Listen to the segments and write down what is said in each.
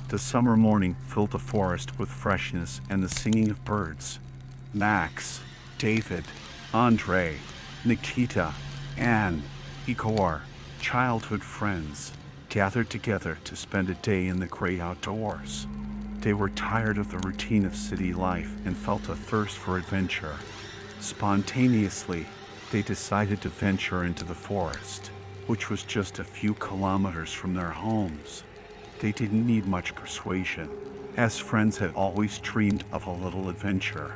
The summer morning filled the forest with freshness and the singing of birds. Max, David, Andre, Nikita, and Igor, childhood friends, gathered together to spend a day in the gray outdoors. They were tired of the routine of city life and felt a thirst for adventure. Spontaneously, they decided to venture into the forest, which was just a few kilometers from their homes. They didn't need much persuasion, as friends had always dreamed of a little adventure.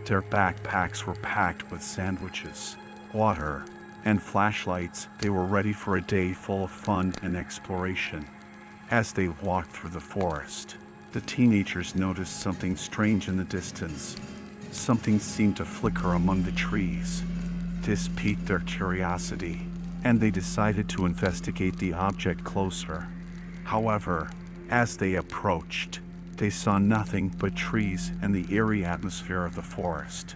Their backpacks were packed with sandwiches, water, and flashlights. They were ready for a day full of fun and exploration. As they walked through the forest, the teenagers noticed something strange in the distance. Something seemed to flicker among the trees. This piqued their curiosity, and they decided to investigate the object closer. However, as they approached, they saw nothing but trees and the eerie atmosphere of the forest.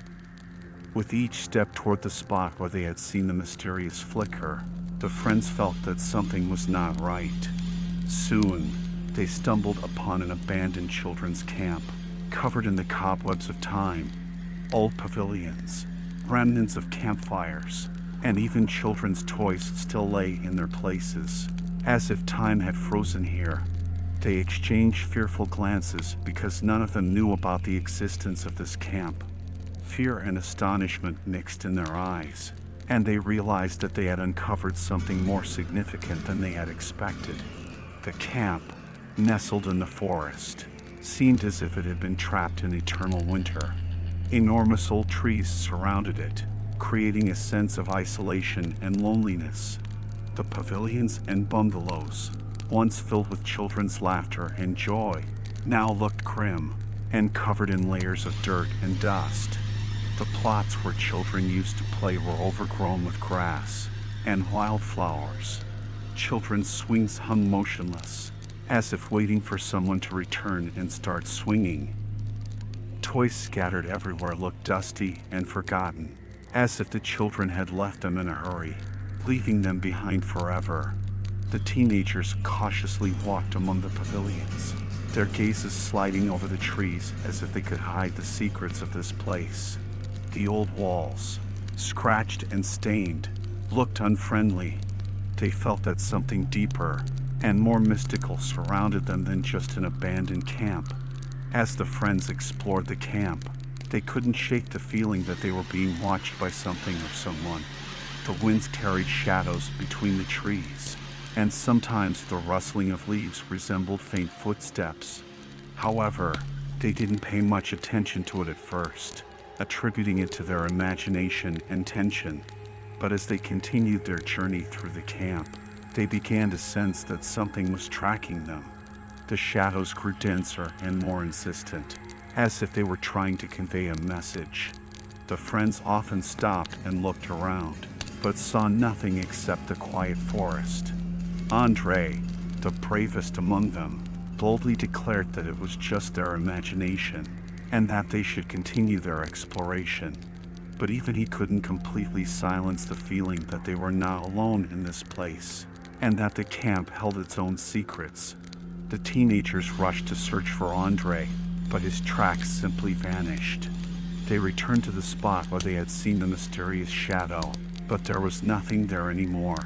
With each step toward the spot where they had seen the mysterious flicker, the friends felt that something was not right. Soon, they stumbled upon an abandoned children's camp, covered in the cobwebs of time. Old pavilions, remnants of campfires, and even children's toys still lay in their places, as if time had frozen here. They exchanged fearful glances because none of them knew about the existence of this camp. Fear and astonishment mixed in their eyes, and they realized that they had uncovered something more significant than they had expected. The camp, nestled in the forest, seemed as if it had been trapped in eternal winter. Enormous old trees surrounded it, creating a sense of isolation and loneliness. The pavilions and bungalows, once filled with children's laughter and joy, now looked grim and covered in layers of dirt and dust. The plots where children used to play were overgrown with grass and wildflowers. Children's swings hung motionless, as if waiting for someone to return and start swinging. Toys scattered everywhere looked dusty and forgotten, as if the children had left them in a hurry, leaving them behind forever. The teenagers cautiously walked among the pavilions, their gazes sliding over the trees as if they could hide the secrets of this place. The old walls, scratched and stained, looked unfriendly. They felt that something deeper and more mystical surrounded them than just an abandoned camp. As the friends explored the camp, they couldn't shake the feeling that they were being watched by something or someone. The winds carried shadows between the trees, and sometimes the rustling of leaves resembled faint footsteps. However, they didn't pay much attention to it at first, attributing it to their imagination and tension. But as they continued their journey through the camp, they began to sense that something was tracking them. The shadows grew denser and more insistent, as if they were trying to convey a message. The friends often stopped and looked around, but saw nothing except the quiet forest. Andre, the bravest among them, boldly declared that it was just their imagination, and that they should continue their exploration. But even he couldn't completely silence the feeling that they were not alone in this place, and that the camp held its own secrets. The teenagers rushed to search for Andre, but his tracks simply vanished. They returned to the spot where they had seen the mysterious shadow, but there was nothing there anymore.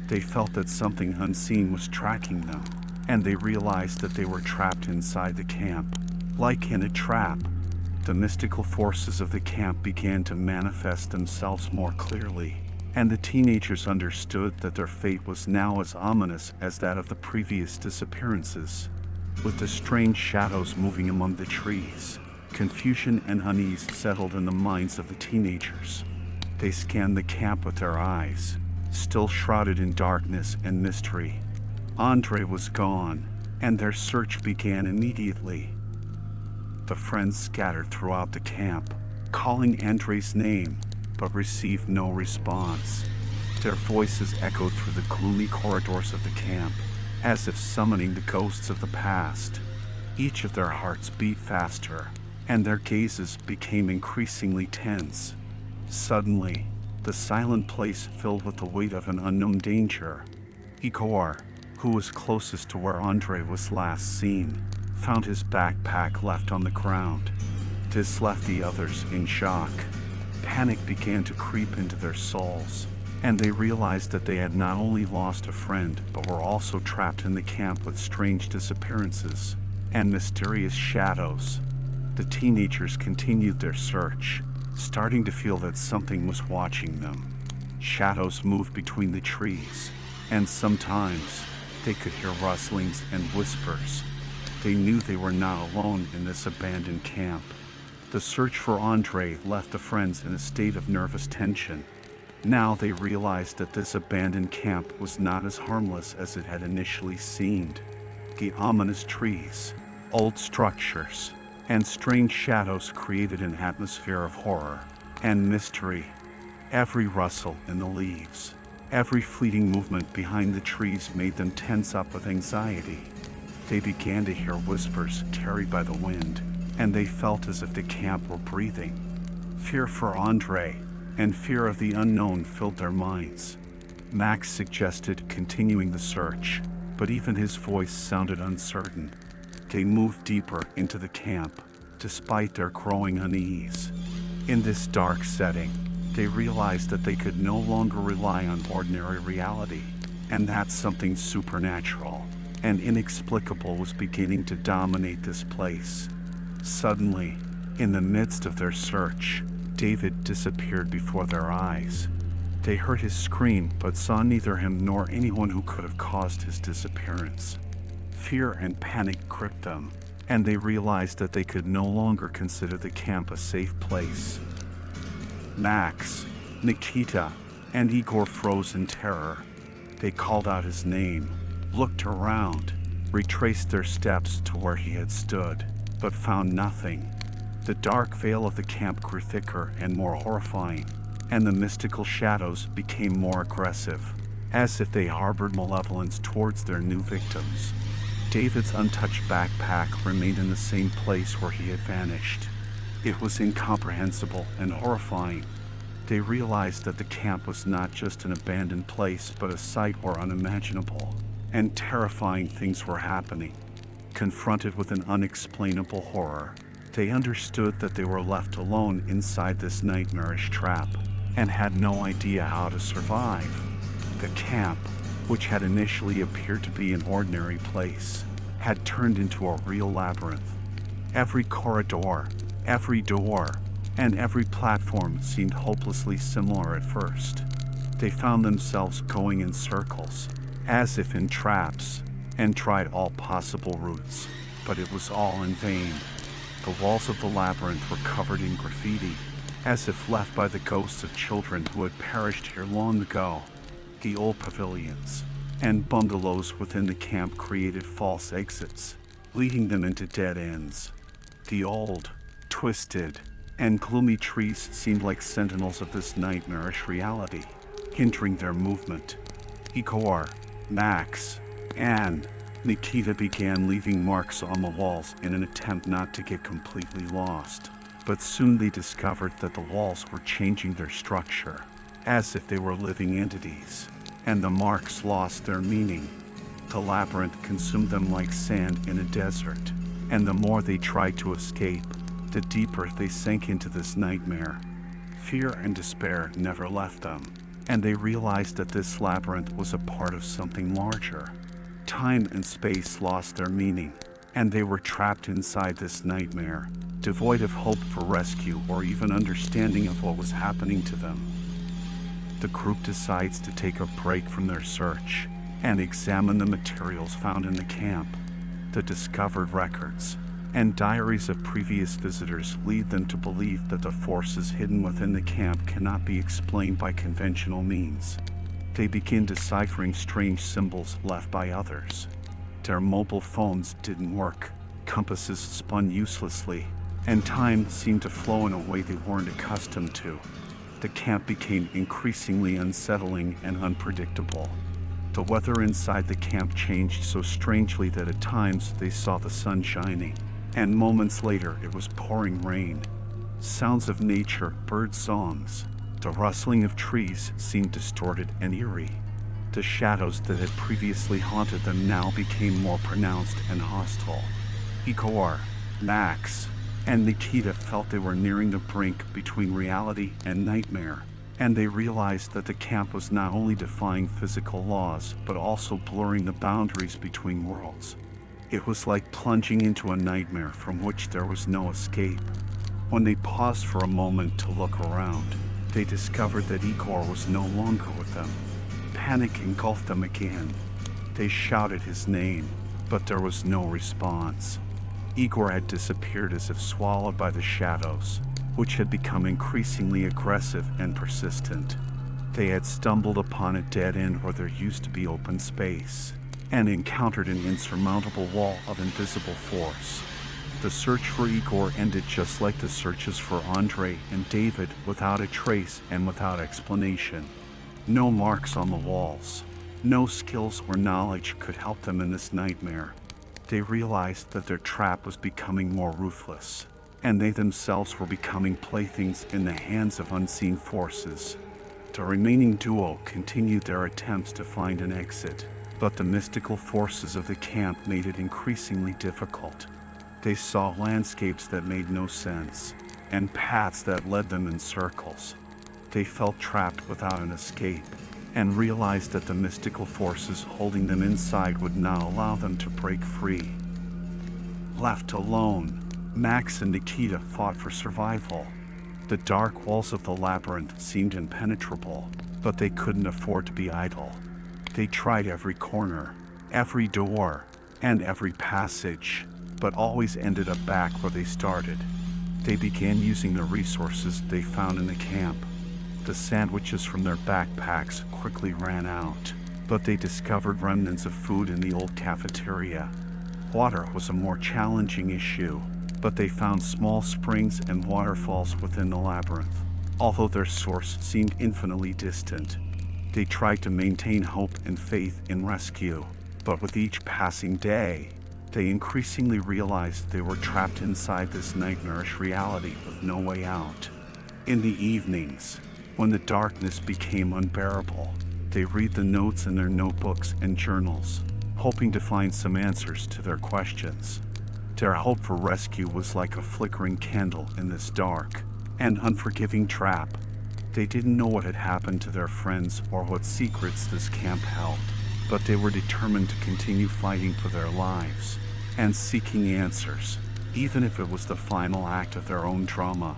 They felt that something unseen was tracking them, and they realized that they were trapped inside the camp. Like in a trap, the mystical forces of the camp began to manifest themselves more clearly, and the teenagers understood that their fate was now as ominous as that of the previous disappearances. With the strange shadows moving among the trees, confusion and unease settled in the minds of the teenagers. They scanned the camp with their eyes, still shrouded in darkness and mystery. Andre was gone, and their search began immediately. The friends scattered throughout the camp, calling Andre's name, but received no response. Their voices echoed through the gloomy corridors of the camp, as if summoning the ghosts of the past. Each of their hearts beat faster, and their gazes became increasingly tense. Suddenly, the silent place filled with the weight of an unknown danger. Igor, who was closest to where Andre was last seen, found his backpack left on the ground. This left the others in shock. Panic began to creep into their souls, and they realized that they had not only lost a friend, but were also trapped in the camp with strange disappearances and mysterious shadows. The teenagers continued their search, starting to feel that something was watching them. Shadows moved between the trees, and sometimes they could hear rustlings and whispers. They knew they were not alone in this abandoned camp. The search for Andre left the friends in a state of nervous tension. Now they realized that this abandoned camp was not as harmless as it had initially seemed. The ominous trees, old structures, and strange shadows created an atmosphere of horror and mystery. Every rustle in the leaves, every fleeting movement behind the trees made them tense up with anxiety. They began to hear whispers carried by the wind, and they felt as if the camp were breathing. Fear for Andre and fear of the unknown filled their minds. Max suggested continuing the search, but even his voice sounded uncertain. They moved deeper into the camp, despite their growing unease. In this dark setting, they realized that they could no longer rely on ordinary reality, and that something supernatural and inexplicable was beginning to dominate this place. Suddenly, in the midst of their search, David disappeared before their eyes. They heard his scream, but saw neither him nor anyone who could have caused his disappearance. Fear and panic gripped them, and they realized that they could no longer consider the camp a safe place. Max, Nikita, and Igor froze in terror. They called out his name, looked around, retraced their steps to where he had stood, but found nothing. The dark veil of the camp grew thicker and more horrifying, and the mystical shadows became more aggressive, as if they harbored malevolence towards their new victims. David's untouched backpack remained in the same place where he had vanished. It was incomprehensible and horrifying. They realized that the camp was not just an abandoned place, but a site where unimaginable and terrifying things were happening. Confronted with an unexplainable horror, they understood that they were left alone inside this nightmarish trap and had no idea how to survive. The camp, which had initially appeared to be an ordinary place, had turned into a real labyrinth. Every corridor, every door, and every platform seemed hopelessly similar at first. They found themselves going in circles, as if in traps, and tried all possible routes, but it was all in vain. The walls of the labyrinth were covered in graffiti, as if left by the ghosts of children who had perished here long ago. The old pavilions and bungalows within the camp created false exits, leading them into dead ends. The old, twisted, and gloomy trees seemed like sentinels of this nightmarish reality, hindering their movement. Igor, Max, and Nikita began leaving marks on the walls in an attempt not to get completely lost, but soon they discovered that the walls were changing their structure, as if they were living entities, and the marks lost their meaning. The labyrinth consumed them like sand in a desert, and the more they tried to escape, the deeper they sank into this nightmare. Fear and despair never left them, and they realized that this labyrinth was a part of something larger. Time and space lost their meaning, and they were trapped inside this nightmare, devoid of hope for rescue or even understanding of what was happening to them. The group decides to take a break from their search and examine the materials found in the camp. The discovered records and diaries of previous visitors lead them to believe that the forces hidden within the camp cannot be explained by conventional means. They begin deciphering strange symbols left by others. Their mobile phones didn't work, compasses spun uselessly, and time seemed to flow in a way they weren't accustomed to. The camp became increasingly unsettling and unpredictable. The weather inside the camp changed so strangely that at times they saw the sun shining, and moments later it was pouring rain. Sounds of nature, bird songs, the rustling of trees seemed distorted and eerie. The shadows that had previously haunted them now became more pronounced and hostile. Igor, Max, and Nikita felt they were nearing the brink between reality and nightmare, and they realized that the camp was not only defying physical laws, but also blurring the boundaries between worlds. It was like plunging into a nightmare from which there was no escape. When they paused for a moment to look around, they discovered that Igor was no longer with them. Panic engulfed them again. They shouted his name, but there was no response. Igor had disappeared as if swallowed by the shadows, which had become increasingly aggressive and persistent. They had stumbled upon a dead end where there used to be open space, and encountered an insurmountable wall of invisible force. The search for Igor ended just like the searches for Andre and David, without a trace and without explanation. No marks on the walls. No skills or knowledge could help them in this nightmare. They realized that their trap was becoming more ruthless, and they themselves were becoming playthings in the hands of unseen forces. The remaining duo continued their attempts to find an exit, but the mystical forces of the camp made it increasingly difficult. They saw landscapes that made no sense, and paths that led them in circles. They felt trapped without an escape, and realized that the mystical forces holding them inside would not allow them to break free. Left alone, Max and Nikita fought for survival. The dark walls of the labyrinth seemed impenetrable, but they couldn't afford to be idle. They tried every corner, every door, and every passage, but always ended up back where they started. They began using the resources they found in the camp. The sandwiches from their backpacks quickly ran out, but they discovered remnants of food in the old cafeteria. Water was a more challenging issue, but they found small springs and waterfalls within the labyrinth, although their source seemed infinitely distant. They tried to maintain hope and faith in rescue, but with each passing day, they increasingly realized they were trapped inside this nightmarish reality with no way out. In the evenings, when the darkness became unbearable, they read the notes in their notebooks and journals, hoping to find some answers to their questions. Their hope for rescue was like a flickering candle in this dark and unforgiving trap. They didn't know what had happened to their friends or what secrets this camp held, but they were determined to continue fighting for their lives and seeking answers, even if it was the final act of their own drama.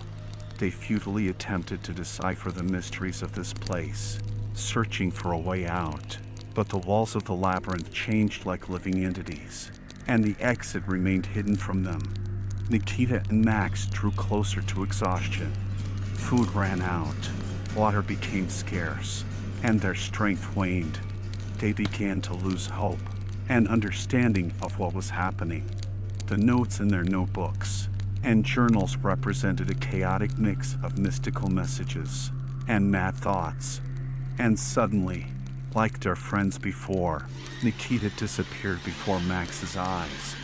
They futilely attempted to decipher the mysteries of this place, searching for a way out, but the walls of the labyrinth changed like living entities, and the exit remained hidden from them. Nikita and Max drew closer to exhaustion. Food ran out, water became scarce, and their strength waned. They began to lose hope and understanding of what was happening. The notes in their notebooks and journals represented a chaotic mix of mystical messages and mad thoughts. And suddenly, like their friends before, Nikita disappeared before Max's eyes.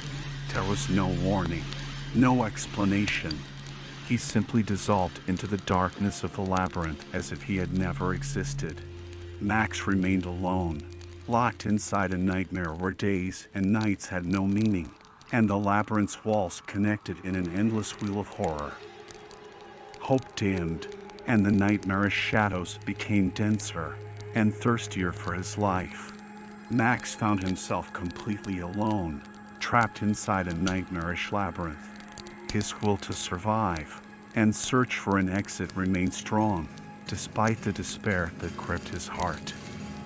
There was no warning, no explanation. He simply dissolved into the darkness of the labyrinth as if he had never existed. Max remained alone, locked inside a nightmare where days and nights had no meaning, and the labyrinth's walls connected in an endless wheel of horror. Hope dimmed, and the nightmarish shadows became denser and thirstier for his life. Max found himself completely alone, trapped inside a nightmarish labyrinth. His will to survive and search for an exit remained strong, despite the despair that gripped his heart.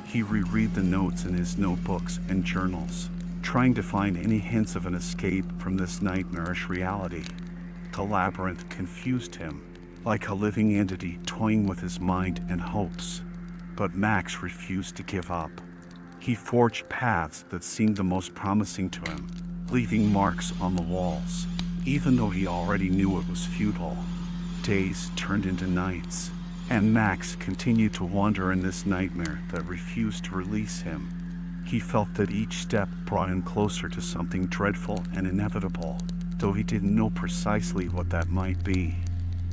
He reread the notes in his notebooks and journals, trying to find any hints of an escape from this nightmarish reality. The labyrinth confused him, like a living entity toying with his mind and hopes. But Max refused to give up. He forged paths that seemed the most promising to him, leaving marks on the walls, even though he already knew it was futile. Days turned into nights, and Max continued to wander in this nightmare that refused to release him. He felt that each step brought him closer to something dreadful and inevitable, though he didn't know precisely what that might be.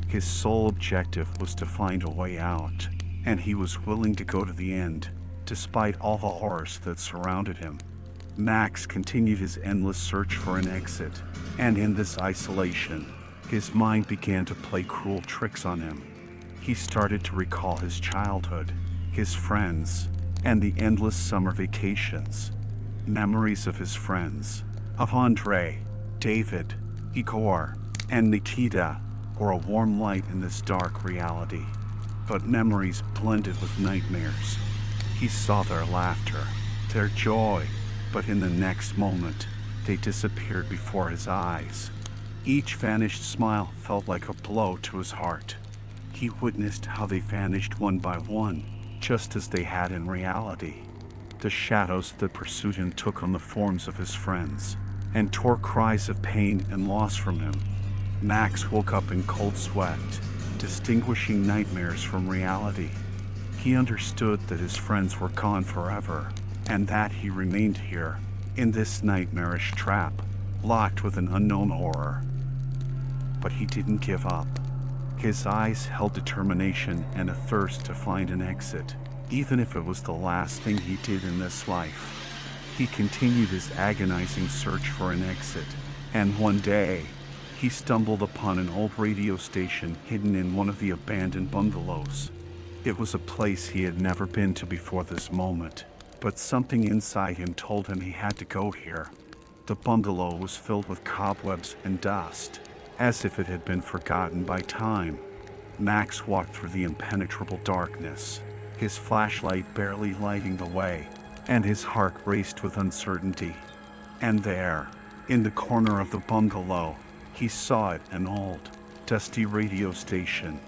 His sole objective was to find a way out, and he was willing to go to the end, despite all the horrors that surrounded him. Max continued his endless search for an exit, and in this isolation, his mind began to play cruel tricks on him. He started to recall his childhood, his friends, and the endless summer vacations. Memories of his friends, of Andre, David, Igor, and Nikita, were a warm light in this dark reality. But memories blended with nightmares. He saw their laughter, their joy, but in the next moment, they disappeared before his eyes. Each vanished smile felt like a blow to his heart. He witnessed how they vanished one by one, just as they had in reality. The shadows that pursued him took on the forms of his friends, and tore cries of pain and loss from him. Max woke up in cold sweat, distinguishing nightmares from reality. He understood that his friends were gone forever, and that he remained here, in this nightmarish trap, locked with an unknown horror. But he didn't give up. His eyes held determination and a thirst to find an exit, even if it was the last thing he did in this life. He continued his agonizing search for an exit, and one day, he stumbled upon an old radio station hidden in one of the abandoned bungalows. It was a place he had never been to before this moment, but something inside him told him he had to go here. The bungalow was filled with cobwebs and dust, as if it had been forgotten by time. Max walked through the impenetrable darkness, his flashlight barely lighting the way, and his heart raced with uncertainty. And there, in the corner of the bungalow, he saw it, an old, dusty radio station.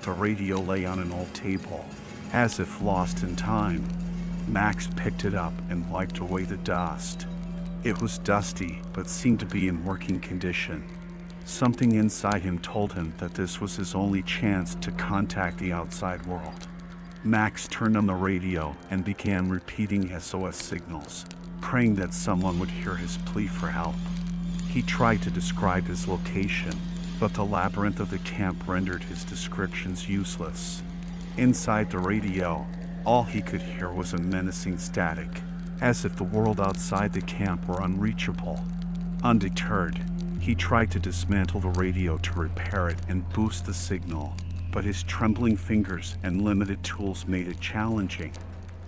The radio lay on an old table, as if lost in time. Max picked it up and wiped away the dust. It was dusty, but seemed to be in working condition. Something inside him told him that this was his only chance to contact the outside world. Max turned on the radio and began repeating SOS signals, praying that someone would hear his plea for help. He tried to describe his location, but the labyrinth of the camp rendered his descriptions useless. Inside the radio, all he could hear was a menacing static, as if the world outside the camp were unreachable. Undeterred, he tried to dismantle the radio to repair it and boost the signal, but his trembling fingers and limited tools made it challenging.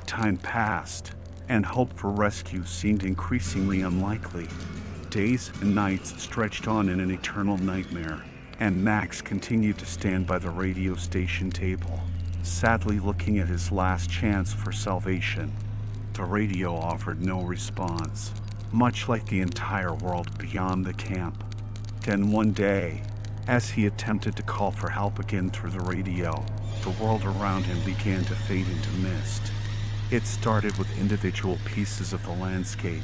Time passed, and hope for rescue seemed increasingly unlikely. Days and nights stretched on in an eternal nightmare, and Max continued to stand by the radio station table, sadly looking at his last chance for salvation. The radio offered no response, much like the entire world beyond the camp. Then one day, as he attempted to call for help again through the radio, the world around him began to fade into mist. It started with individual pieces of the landscape,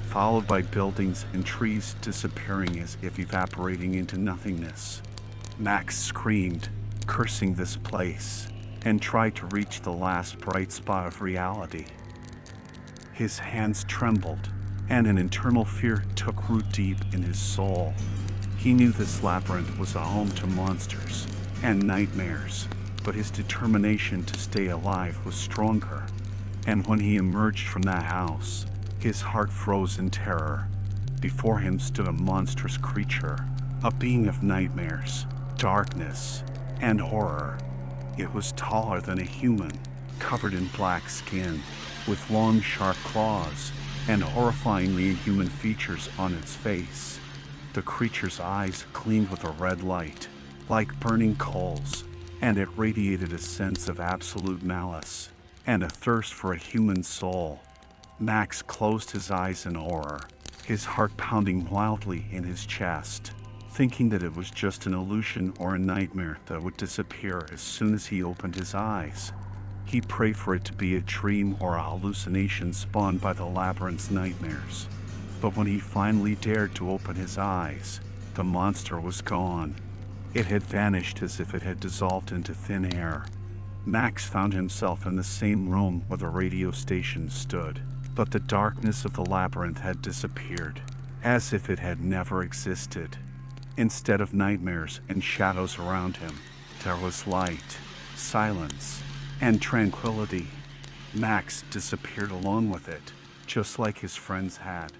followed by buildings and trees disappearing as if evaporating into nothingness. Max screamed, cursing this place, and tried to reach the last bright spot of reality. His hands trembled, and an internal fear took root deep in his soul. He knew this labyrinth was a home to monsters and nightmares, but his determination to stay alive was stronger. And when he emerged from that house, his heart froze in terror. Before him stood a monstrous creature, a being of nightmares, darkness, and horror. It was taller than a human, covered in black skin, with long, sharp claws, and horrifyingly inhuman features on its face. The creature's eyes gleamed with a red light, like burning coals, and it radiated a sense of absolute malice, and a thirst for a human soul. Max closed his eyes in horror, his heart pounding wildly in his chest, thinking that it was just an illusion or a nightmare that would disappear as soon as he opened his eyes. He prayed for it to be a dream or a hallucination spawned by the labyrinth's nightmares. But when he finally dared to open his eyes, the monster was gone. It had vanished as if it had dissolved into thin air. Max found himself in the same room where the radio station stood, but the darkness of the labyrinth had disappeared, as if it had never existed. Instead of nightmares and shadows around him, there was light, silence, and tranquility. Max disappeared along with it, just like his friends had.